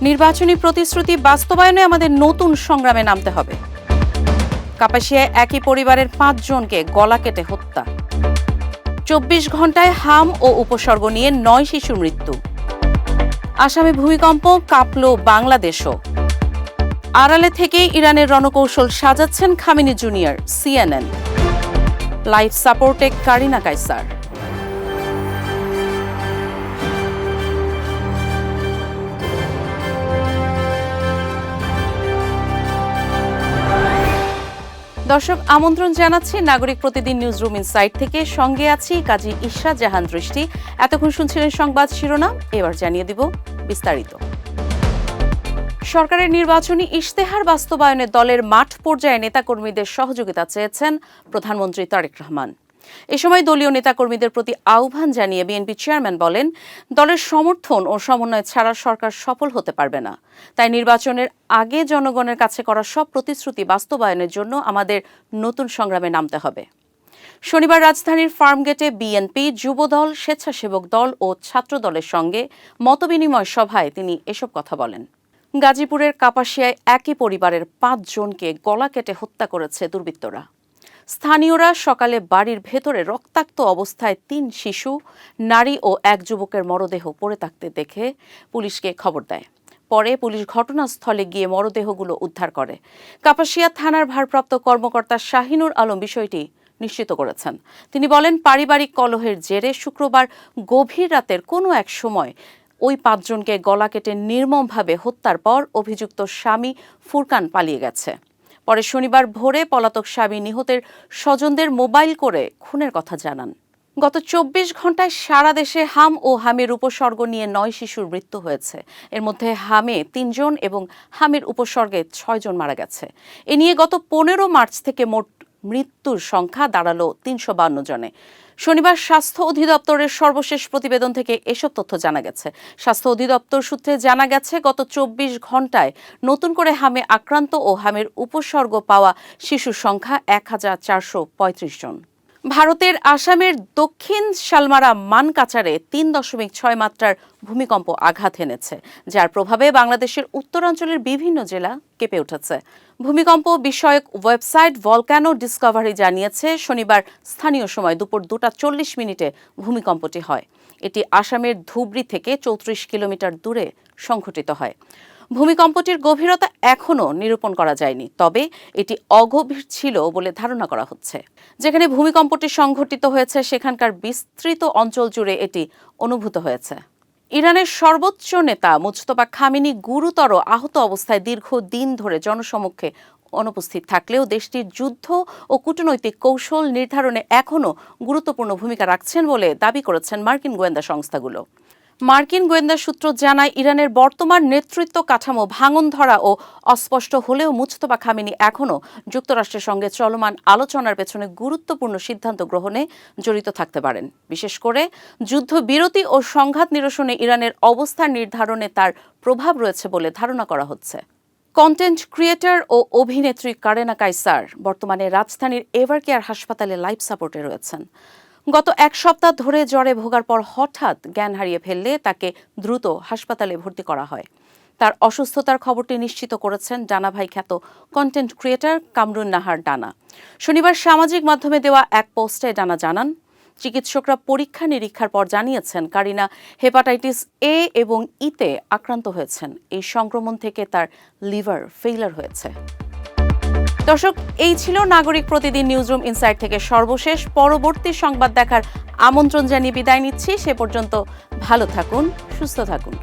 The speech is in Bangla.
নির্বাচনী প্রতিশ্রুতি বাস্তবায়নে আমাদের নতুন সংগ্রামে নামতে হবে। কাপাসিয়ায় একই পরিবারের ৫ জনকে গলা কেটে হত্যা। ২৪ ঘণ্টায় হাম ও উপসর্গ নিয়ে ৯ শিশুর মৃত্যু। আসামে ভূমিকম্প, কাঁপল বাংলাদেশও। আড়ালে থেকেই ইরানের রণকৌশল সাজাচ্ছেন খামেনি জুনিয়র, CNN। লাইভ সাপোর্টে কারিনা কায়সার। দর্শক, আমন্ত্রণ জানাচ্ছি নাগরিক প্রতিদিন নিউজরুম ইনসাইট থেকে। সঙ্গে আছি কাজী ইশরাত জাহান দৃষ্টি। এতক্ষণ শুনছিলেন সংবাদ শিরোনাম, এবার জানিয়ে দিব বিস্তারিত। সরকারের নির্বাচনী ইশতেহার বাস্তবায়নে দলের মাঠ পর্যায়ে নেতাকর্মীদের সহযোগিতা চেয়েছেন প্রধানমন্ত্রী তারেক রহমান। এ সময় দলীয় নেতাকর্মীদের প্রতি আহ্বান জানিয়ে বিএনপি চেয়ারম্যান বলেন, দলের সমর্থন ও সমন্বয় ছাড়া সরকার সফল হতে পারবে না। তাই নির্বাচনের আগে জনগণের কাছে করা সব প্রতিশ্রুতি বাস্তবায়নের জন্য আমাদের নতুন সংগ্রামে নামতে হবে। শনিবার রাজধানীর ফার্মগেটে বিএনপি, যুবদল, স্বেচ্ছাসেবক দল ও ছাত্র দলের সঙ্গে মতবিনিময় সভায় তিনি এসব কথা বলেন। গাজীপুরের কাপাসিয়ায় একই পরিবারের ৫ জনকে গলা কেটে হত্যা করেছে দুর্বৃত্তরা। স্থানীয়রা সকালে বাড়ির ভেতরে রক্তাক্ত অবস্থায় ৩ শিশু, নারী ও এক যুবকের মরদেহ পড়ে থাকতে দেখে পুলিশকে খবর দেয়। পরে পুলিশ ঘটনাস্থলে গিয়ে মরদেহগুলো উদ্ধার করে। কাপাসিয়া থানার ভারপ্রাপ্ত কর্মকর্তা শাহিনুর আলম বিষয়টি নিশ্চিত করেছেন। তিনি বলেন, পারিবারিক কলহের জেরে শুক্রবার গভীর রাতের কোনো এক সময় ওই ৫ জনকে গলা কেটে নির্মমভাবে হত্যার পর অভিযুক্ত স্বামী ফুরকান পালিয়ে গেছে। পরে শনিবার ভোরে পলাতক স্বামী নিহতের স্বজনদের মোবাইল করে খুনের কথা জানান। গত ২৪ ঘণ্টায় সারা দেশে হাম ও হামের উপসর্গ নিয়ে ৯ শিশুর মৃত্যু হয়েছে। এর মধ্যে হামে ৩ জন এবং হামের উপসর্গে ৬ জন মারা গেছে। এ নিয়ে গত ১৫ মার্চ থেকে মোট মৃত্যুর সংখ্যা দাঁড়ালো ৩৫২ জনে। শনিবার স্বাস্থ্য অধিদপ্তরের সর্বশেষ প্রতিবেদন থেকে এসব তথ্য জানা গেছে। স্বাস্থ্য অধিদপ্তর সূত্রে জানা গেছে, গত ২৪ ঘণ্টায় নতুন করে হামে আক্রান্ত ও হামের উপসর্গ পাওয়া শিশুর সংখ্যা ১,৪৩৫ জন। ভারতের আসামের দক্ষিণ শালমারা মানকাচারে ৩.৬ মাত্রার ভূমিকম্প আঘাত এনেছে, যার প্রভাবে বাংলাদেশের উত্তরাঞ্চলের বিভিন্ন জেলা কেঁপে উঠেছে। ভূমিকম্প বিষয়ক ওয়েবসাইট ভলক্যানো ডিসকভারি জানিয়েছে, শনিবার স্থানীয় সময় দুপুর ২টা ৪০ মিনিটে ভূমিকম্পটি হয়। এটি আসামের ধুবড়ী থেকে ৩৪ কিলোমিটার দূরে সংঘটিত হয়। ভূমিকম্পটির গভীরতা এখনও নিরূপণ করা যায়নি, তবে এটি অগভীর ছিল বলে ধারণা করা হচ্ছে। যেখানে ভূমিকম্পটি সংঘটিত হয়েছে সেখানকার বিস্তৃত অঞ্চল জুড়ে এটি অনুভূত হয়েছে। ইরানের সর্বোচ্চ নেতা মুজতবা খামেনি গুরুতর আহত অবস্থায় দীর্ঘদিন ধরে জনসমক্ষে অনুপস্থিত থাকলেও দেশটির যুদ্ধ ও কূটনৈতিক কৌশল নির্ধারণে এখনও গুরুত্বপূর্ণ ভূমিকা রাখছেন বলে দাবি করেছেন মার্কিন গোয়েন্দা সংস্থাগুলো। মার্কিন গোয়েন্দা সূত্র জানায়, ইরানের বর্তমান নেতৃত্ব কাঠামো ভাঙন ধরা ও অস্পষ্ট হলেও মুজতবা খামেনি এখনও যুক্তরাষ্ট্রের সঙ্গে চলমান আলোচনার পেছনে গুরুত্বপূর্ণ সিদ্ধান্ত গ্রহণে জড়িত থাকতে পারেন। বিশেষ করে যুদ্ধবিরতি ও সংঘাত নিরসনে ইরানের অবস্থান নির্ধারণে তার প্রভাব রয়েছে বলে ধারণা করা হচ্ছে। কন্টেন্ট ক্রিয়েটর ও অভিনেত্রী কারিনা কায়সার বর্তমানে রাজধানীর এভারকেয়ার হাসপাতালে লাইফ সাপোর্টে রয়েছেন। গত ১ সপ্তাহ ধরে জ্বরে ভোগার পর হঠাৎ জ্ঞান হারিয়ে ফেললে তাকে দ্রুত হাসপাতালে ভর্তি করা হয়। তার অসুস্থতার খবরটি নিশ্চিত করেছেন ডানা ভাই খ্যাত কন্টেন্ট ক্রিয়েটর কামরুন নাহার ডানা। শনিবার সামাজিক মাধ্যমে দেওয়া এক পোস্টে ডানা জানান, চিকিৎসকরা পরীক্ষা নিরীক্ষার পর জানিয়েছেন কারিনা হেপাটাইটিস এ এবং ইতে আক্রান্ত হয়েছেন। এই সংক্রমণ থেকে তার লিভার ফেইলার হয়েছে। দর্শক, এই ছিল নাগরিক প্রতিদিন নিউজরুম ইনসাইট থেকে সর্বশেষ। পরবর্তী সংবাদ দেখার আমন্ত্রণ জানিয়ে বিদায় নিচ্ছি। সে পর্যন্ত ভালো থাকুন, সুস্থ থাকুন।